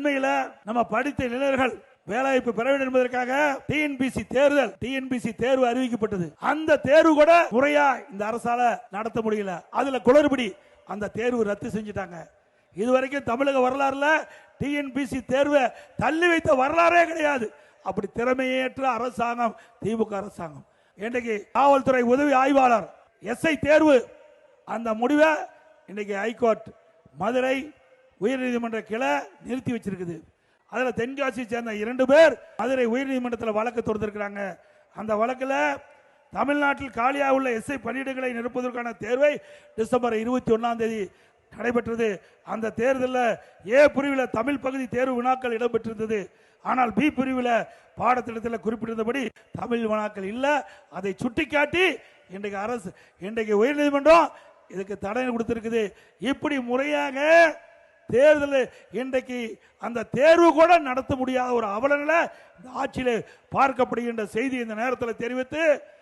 அண்மையில நம்ம படித்த இளைஞர்கள் வேலைவாய்ப்பு பெற வேண்டும் என்பதற்காக டிஎன்பிசி தேர்வு அறிவிக்கப்பட்டது. அந்த தேர்வு கூட முறையா இந்த அரசால நடத்த முடியல. அதுல குளறுபடி, அந்த தேர்வு ரத்து செஞ்சுட்டாங்க. இதுவரைக்கும் தமிழக வரலாறுல டிஎன்பிசி தேர்வை தள்ளி வைத்த வரலாறே கிடையாது. அப்படி திறமையேற்ற அரசாங்கம் திமுக அரசாங்கம். இன்றைக்கு காவல்துறை உதவி ஆய்வாளர் எஸ்ஐ தேர்வு, அந்த முடிவை இன்றைக்கு ஹைகோர்ட் மதுரை உயர்நீதிமன்ற கிளை நிறுத்தி வச்சிருக்குது. அதில் தென்காசியை சேர்ந்த 2 பேர் மதுரை உயர்நீதிமன்றத்தில் வழக்கு தொடர்ந்திருக்கிறாங்க. அந்த வழக்கில் தமிழ்நாட்டில் காலியாக உள்ள எஸ்ஐ பணியிடங்களை நிரப்புவதற்கான தேர்வை டிசம்பர் 21 நடைபெற்றது. அந்த தேர்தலில் ஏ பிரிவில் தமிழ் பகுதி தேர்வு வினாக்கள் இடம்பெற்றிருந்தது. ஆனால் பி பிரிவில் பாடத்திட்டத்தில் குறிப்பிட்டிருந்தபடி தமிழ் வினாக்கள் இல்லை. அதை சுட்டிக்காட்டி இன்றைக்கு உயர்நீதிமன்றம் இதுக்கு தடை கொடுத்திருக்குது. இப்படி முறையாக தேர்தல் இன்றைக்கு அந்த தேர்வு கூட நடத்த முடியாத ஒரு அவலநிலை இந்த ஆட்சியில் பார்க்கப்படுகின்ற செய்தி இந்த நேரத்தில் தெரிவித்து